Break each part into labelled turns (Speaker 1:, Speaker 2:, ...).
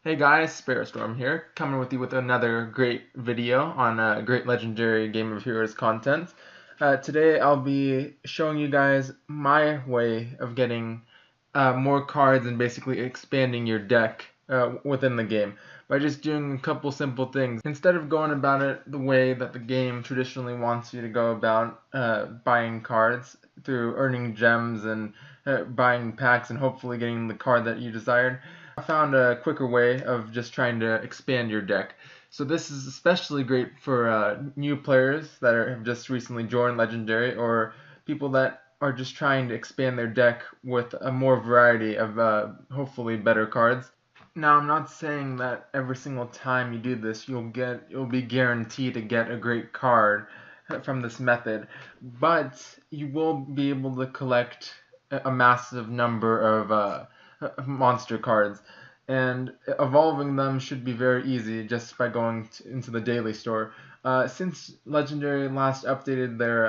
Speaker 1: Hey guys, SparrowStorm here, coming with you with another great video on great legendary Game of Heroes content. Today I'll be showing you guys my way of getting more cards and basically expanding your deck within the game by just doing a couple simple things. Instead of going about it the way that the game traditionally wants you to go about buying cards through earning gems and buying packs and hopefully getting the card that you desired, I found a quicker way of just trying to expand your deck. So this is especially great for new players that have just recently joined Legendary, or people that are just trying to expand their deck with a more variety of hopefully better cards. Now, I'm not saying that every single time you do this you'll be guaranteed to get a great card from this method, but you will be able to collect a massive number of monster cards, and evolving them should be very easy just by going into the daily store. Since Legendary last updated their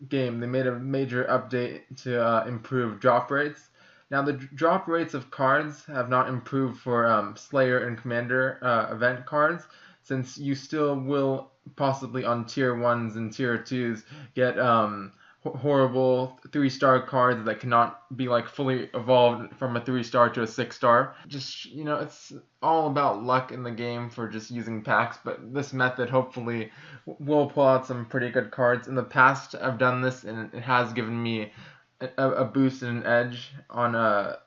Speaker 1: game, they made a major update to improve drop rates. Now, the drop rates of cards have not improved for Slayer and Commander event cards, since you still will possibly on tier 1s and tier 2s get horrible 3-star cards that cannot be like fully evolved from a 3-star to a 6-star. Just, it's all about luck in the game for just using packs, but this method hopefully will pull out some pretty good cards. In the past, I've done this and it has given me a boost and an edge on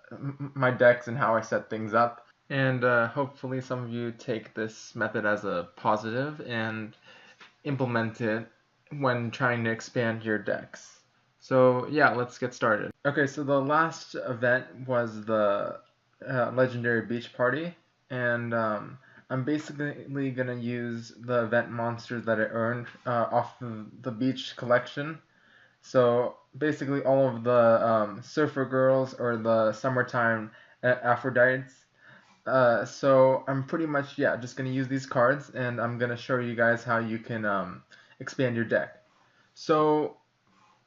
Speaker 1: my decks and how I set things up. And hopefully some of you take this method as a positive and implement it when trying to expand your decks. So yeah, let's get started. Okay, so the last event was the Legendary Beach Party, and I'm basically going to use the event monsters that I earned off of the beach collection. So basically all of the surfer girls or the summertime Aphrodites. So I'm pretty much, just going to use these cards, and I'm going to show you guys how you can expand your deck. So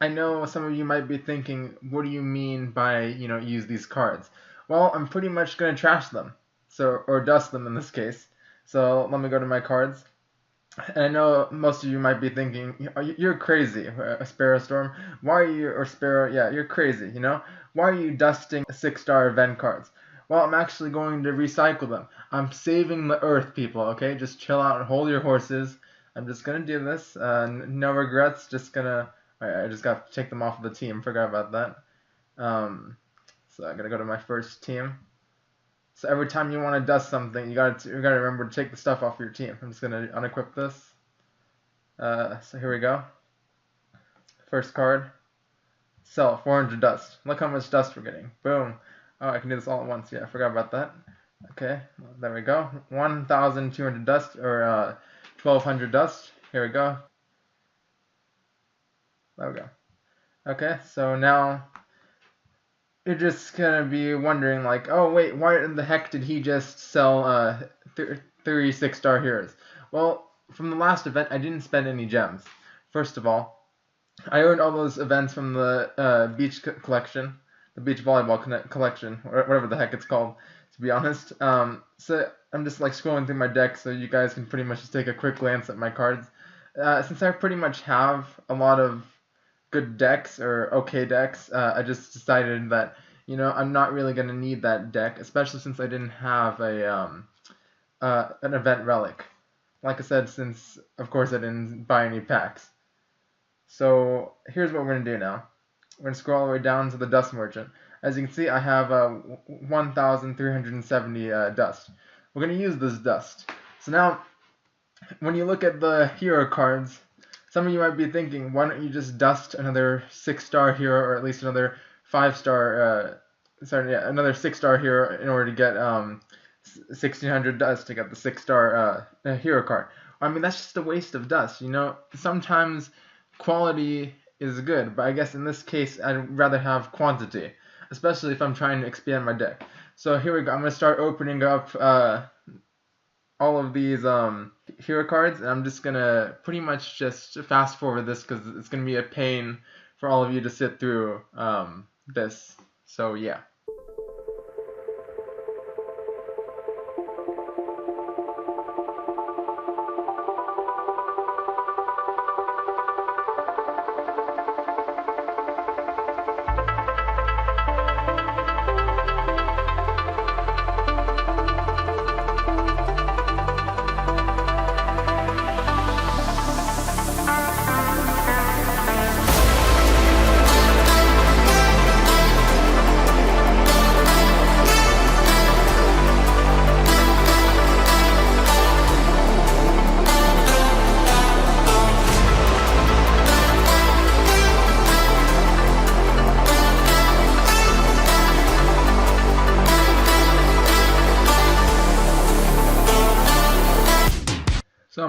Speaker 1: I know some of you might be thinking, what do you mean by, use these cards? Well, I'm pretty much going to trash them, or dust them in this case. So let me go to my cards. And I know most of you might be thinking, you're crazy, SparrowStorm. Why are you, or Sparrow, yeah, you're crazy, Why are you dusting 6-star event cards? Well, I'm actually going to recycle them. I'm saving the earth, people, okay? Just chill out and hold your horses. I'm just going to do this. No regrets, just going to... Alright, I just got to take them off of the team. Forgot about that. So I'm going to go to my first team. So every time you want to dust something, you gotta remember to take the stuff off your team. I'm just gonna unequip this. So here we go. First card. Sell 400 dust. Look how much dust we're getting. Boom. Oh, I can do this all at once. Yeah, I forgot about that. Okay, there we go. 1,200 dust, or 1,200 dust. Here we go. There we go. Okay, so now you're just gonna be wondering, like, oh wait, why in the heck did he just sell 3 6-star heroes? Well, from the last event, I didn't spend any gems. First of all, I earned all those events from the beach collection, the beach volleyball collection, or whatever the heck it's called, to be honest. So I'm just like scrolling through my deck, so you guys can pretty much just take a quick glance at my cards. Since I pretty much have a lot of good decks, or okay decks, I just decided that I'm not really gonna need that deck, especially since I didn't have an event relic. Like I said, since of course I didn't buy any packs. So here's what we're gonna do now. We're gonna scroll all the way down to the dust merchant. As you can see, I have 1,370 dust. We're gonna use this dust. So now, when you look at the hero cards, some of you might be thinking, why don't you just dust another 6-star hero, or at least another 5-star, another 6-star hero in order to get 1,600 dust to get the 6-star hero card. I mean, that's just a waste of dust, Sometimes quality is good, but I guess in this case, I'd rather have quantity, especially if I'm trying to expand my deck. So here we go. I'm going to start opening up all of these hero cards, and I'm just gonna pretty much just fast forward this because it's gonna be a pain for all of you to sit through this. So yeah.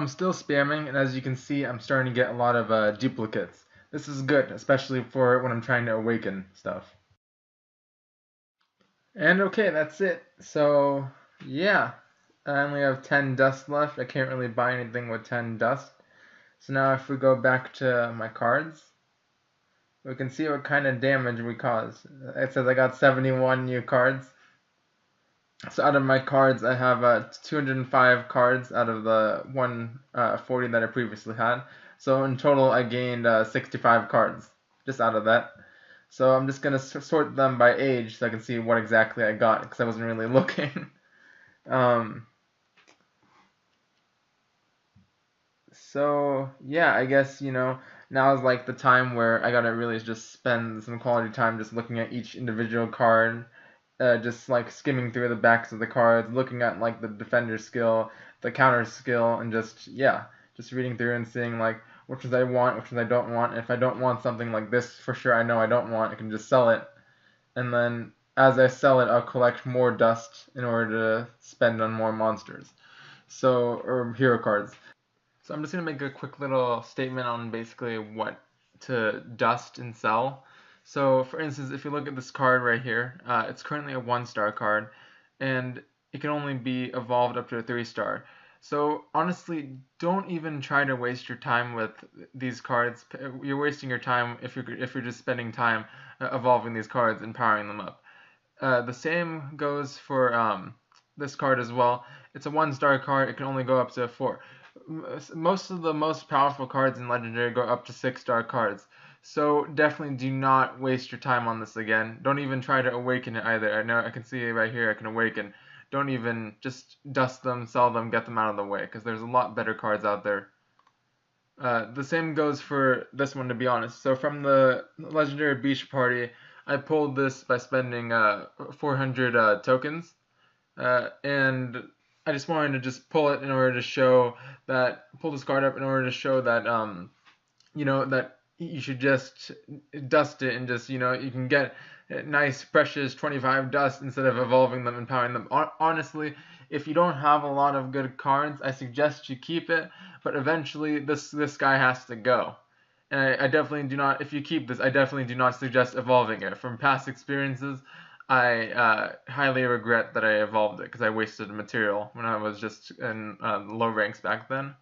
Speaker 1: I'm still spamming, and as you can see, I'm starting to get a lot of duplicates. This is good, especially for when I'm trying to awaken stuff. And okay, that's it. So, yeah, I only have 10 dust left. I can't really buy anything with 10 dust. So now if we go back to my cards, we can see what kind of damage we cause. It says I got 71 new cards. So out of my cards, I have 205 cards out of the 140 that I previously had. So in total, I gained 65 cards just out of that. So I'm just going to sort them by age so I can see what exactly I got, because I wasn't really looking. So yeah, I guess, now is like the time where I gotta really just spend some quality time just looking at each individual card, just like skimming through the backs of the cards, looking at like the defender skill, the counter skill, and just reading through and seeing like which ones I want, which ones I don't want. And if I don't want something like this, for sure I know I don't want, I can just sell it. And then as I sell it, I'll collect more dust in order to spend on more monsters. Or hero cards. So I'm just going to make a quick little statement on basically what to dust and sell. So for instance, if you look at this card right here, it's currently a 1-star card, and it can only be evolved up to a 3-star. So honestly, don't even try to waste your time with these cards. You're wasting your time if you're just spending time evolving these cards and powering them up. The same goes for this card as well. It's a 1-star card. It can only go up to 4. Most of the most powerful cards in Legendary go up to 6-star cards. So definitely do not waste your time on this again. Don't even try to awaken it either. I know I can see it right here. I can awaken. Don't even, just dust them, sell them, get them out of the way, because there's a lot better cards out there. The same goes for this one, to be honest. So from the Legendary Beach Party, I pulled this by spending 400 tokens. And I just wanted to just pull it in order to show that, pull this card up in order to show that, that you should just dust it and just, you can get nice, precious 25 dust instead of evolving them and powering them. Honestly, if you don't have a lot of good cards, I suggest you keep it, but eventually this guy has to go. And I definitely do not, if you keep this, I definitely do not suggest evolving it. From past experiences, I highly regret that I evolved it, because I wasted material when I was just in low ranks back then.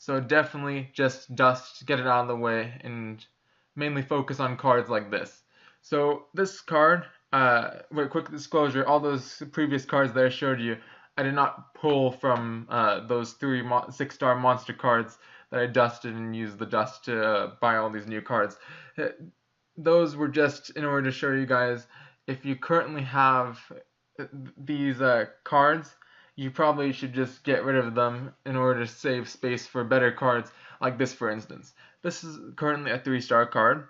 Speaker 1: So definitely just dust, get it out of the way, and mainly focus on cards like this. So this card, quick disclosure, all those previous cards that I showed you, I did not pull from those 3 6-star monster cards that I dusted and used the dust to buy all these new cards. Those were just in order to show you guys, if you currently have these cards, you probably should just get rid of them in order to save space for better cards, like this for instance. This is currently a 3-star card.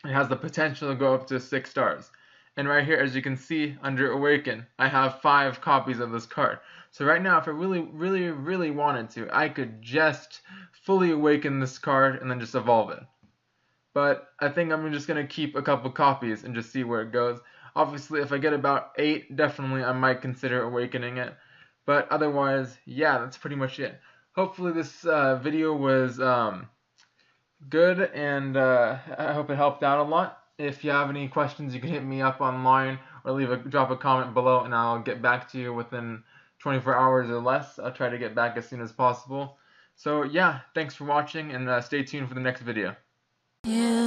Speaker 1: It has the potential to go up to 6 stars. And right here, as you can see, under Awaken, I have 5 copies of this card. So right now, if I really wanted to, I could just fully awaken this card and then just evolve it. But I think I'm just going to keep a couple copies and just see where it goes. Obviously, if I get about 8, definitely I might consider awakening it. But otherwise, yeah, that's pretty much it. Hopefully this video was good, and I hope it helped out a lot. If you have any questions, you can hit me up online or drop a comment below, and I'll get back to you within 24 hours or less. I'll try to get back as soon as possible. So yeah, thanks for watching, and stay tuned for the next video. Yeah.